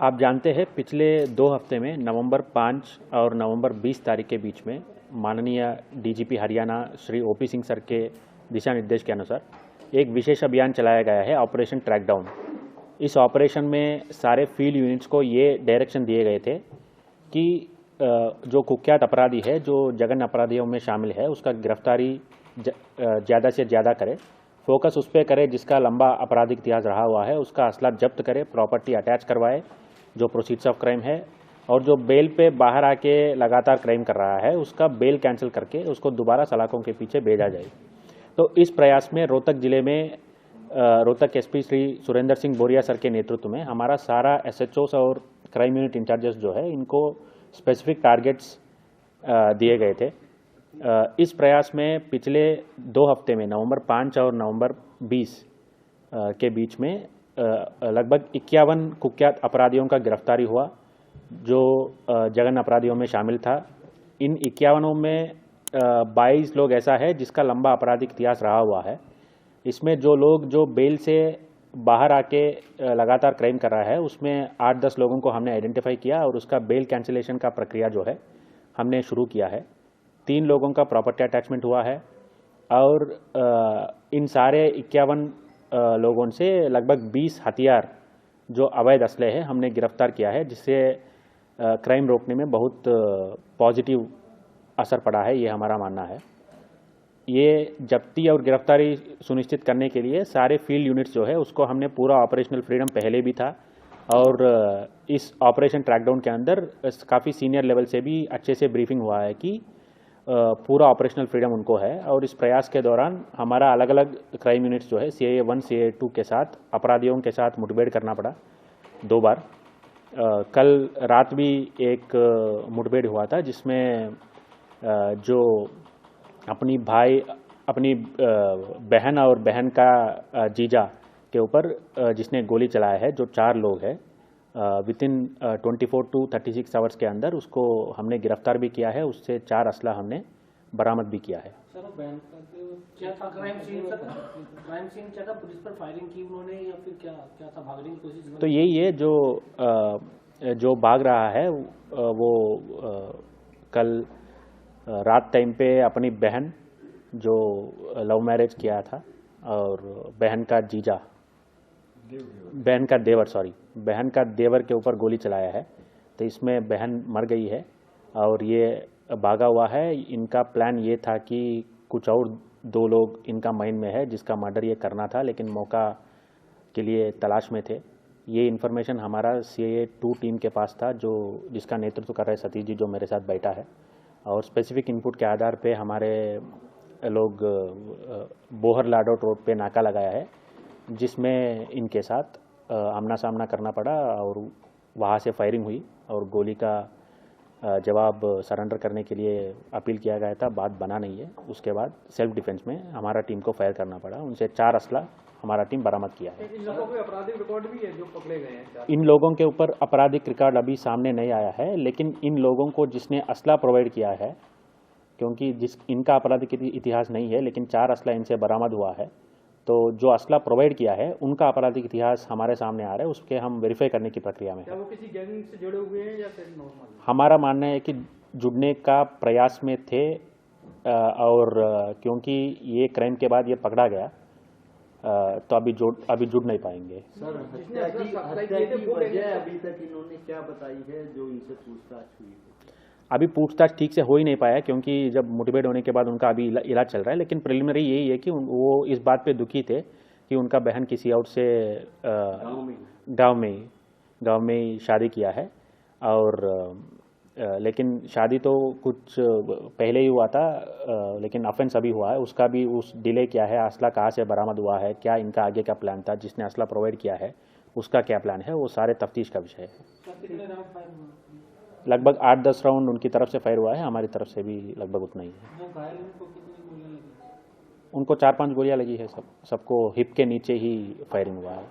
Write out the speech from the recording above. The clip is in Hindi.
आप जानते हैं पिछले 2 हफ्ते में नवंबर 5 और नवंबर 20 तारीख के बीच में माननीय DGP Haryana Shri OP Singh sir के दिशा निर्देश के अनुसार एक विशेष अभियान चलाया गया है, ऑपरेशन ट्रैकडाउन। इस ऑपरेशन में सारे फील्ड यूनिट्स को ये डायरेक्शन दिए गए थे कि जो कुख्यात अपराधी है, जो जघन्य अपराधियों में शामिल है, उसका गिरफ्तारी ज़्यादा से ज़्यादा करे, फोकस उस पर करे जिसका लंबा आपराधिक इतिहास रहा हुआ है, उसका असला जब्त करे, प्रॉपर्टी अटैच करवाए जो प्रोसीड्स ऑफ क्राइम है, और जो बेल पे बाहर आके लगातार क्राइम कर रहा है उसका बेल कैंसिल करके उसको दोबारा सलाखों के पीछे भेजा जाए। तो इस प्रयास में रोहतक जिले में रोहतक एसपी श्री सुरेंद्र सिंह बोरिया सर के नेतृत्व में हमारा सारा एसएचओस और क्राइम यूनिट इंचार्जेस जो है, इनको स्पेसिफिक टारगेट्स दिए गए थे। इस प्रयास में पिछले 2 हफ्ते में नवंबर 5 और नवंबर 20 के बीच में लगभग 51 कुख्यात अपराधियों का गिरफ्तारी हुआ जो जघन्य अपराधियों में शामिल था। इन 51 में 22 लोग ऐसा है जिसका लंबा आपराधिक इतिहास रहा हुआ है। इसमें जो लोग जो बेल से बाहर आके लगातार क्राइम कर रहा है, उसमें 8-10 लोगों को हमने आइडेंटिफाई किया और उसका बेल कैंसिलेशन का प्रक्रिया जो है हमने शुरू किया है। 3 लोगों का प्रॉपर्टी अटैचमेंट हुआ है और इन सारे 51 लोगों से लगभग 20 हथियार जो अवैध असले हैं हमने गिरफ्तार किया है, जिससे क्राइम रोकने में बहुत पॉजिटिव असर पड़ा है, ये हमारा मानना है। ये जब्ती और गिरफ्तारी सुनिश्चित करने के लिए सारे फील्ड यूनिट्स जो है उसको हमने पूरा ऑपरेशनल फ्रीडम पहले भी था, और इस ऑपरेशन ट्रैकडाउन के अंदर काफ़ी सीनियर लेवल से भी अच्छे से ब्रीफिंग हुआ है कि पूरा ऑपरेशनल फ्रीडम उनको है। और इस प्रयास के दौरान हमारा अलग अलग क्राइम यूनिट्स जो है CIA 1 CIA 2 के साथ अपराधियों के साथ मुठभेड़ करना पड़ा 2 बार। कल रात भी एक मुठभेड़ हुआ था जिसमें जो अपनी बहन और बहन का जीजा के ऊपर जिसने गोली चलाया है, जो 4 लोग हैं, वितिन 24 to 36 आवर्स के अंदर उसको हमने गिरफ्तार भी किया है। उससे 4 असला हमने बरामद भी किया है। सर, बहन का क्या था क्राइम सीन क्या था? पुलिस पर फायरिंग की उन्होंने या फिर क्या था? भागने की कोशिश? तो यही है जो भाग रहा है वो कल रात टाइम पे अपनी बहन जो लव मैरिज किया था और बहन का जीजा, बहन का देवर के ऊपर गोली चलाया है। तो इसमें बहन मर गई है और ये भागा हुआ है। इनका प्लान ये था कि कुछ और 2 लोग इनका माइंड में है जिसका मर्डर ये करना था, लेकिन मौका के लिए तलाश में थे। ये इन्फॉर्मेशन हमारा CIA 2 टीम के पास था, जिसका नेतृत्व कर रहे सतीश जी, जो मेरे साथ बैठा है। और स्पेसिफिक इनपुट के आधार पे हमारे लोग बोहर लाडौट रोड पे नाका लगाया है, जिसमें इनके साथ आमना सामना करना पड़ा और वहाँ से फायरिंग हुई और गोली का जवाब सरेंडर करने के लिए अपील किया गया था। बात बना नहीं है। उसके बाद सेल्फ डिफेंस में हमारा टीम को फायर करना पड़ा। उनसे 4 असला हमारा टीम बरामद किया है। इन लोगों के आपराधिक रिकॉर्ड भी है जो पकड़े गए हैं? इन लोगों के ऊपर आपराधिक रिकॉर्ड अभी सामने नहीं आया है, लेकिन इन लोगों को जिसने असला प्रोवाइड किया है, क्योंकि इनका आपराधिक इतिहास नहीं है, लेकिन 4 असला इनसे बरामद हुआ है, तो जो असला प्रोवाइड किया है उनका आपराधिक इतिहास हमारे सामने आ रहा है, उसके हम वेरीफाई करने की प्रक्रिया में। क्या वो किसी गैंग से जुड़े हुए हैं या फिर नॉर्मल? हमारा मानना है कि जुड़ने का प्रयास में थे, और क्योंकि ये क्राइम के बाद ये पकड़ा गया, तो अभी जुड़ नहीं पाएंगे। सर, हत्या की वजह अभी तक इन्होंने क्या बताई है जो इनसे पूछताछ हुई? अभी पूछताछ ठीक से हो ही नहीं पाया, क्योंकि जब मुठभेड़ होने के बाद उनका अभी इलाज चल रहा है। लेकिन प्रिलिमिनरी यही है कि वो इस बात पे दुखी थे कि उनका बहन किसी और से गांव में शादी किया है, और लेकिन शादी तो कुछ पहले ही हुआ था, लेकिन ऑफेंस अभी हुआ है। उसका भी उस डिले क्या है, असला कहाँ से बरामद हुआ है, क्या इनका आगे का प्लान था, जिसने असला प्रोवाइड किया है उसका क्या प्लान है, वो सारे तफ्तीश का विषय है। लगभग 8-10 राउंड उनकी तरफ से फायर हुआ है, हमारी तरफ से भी लगभग उतना ही है। उनको 4-5 गोलियां लगी है। सबको हिप के नीचे ही फायरिंग हुआ है।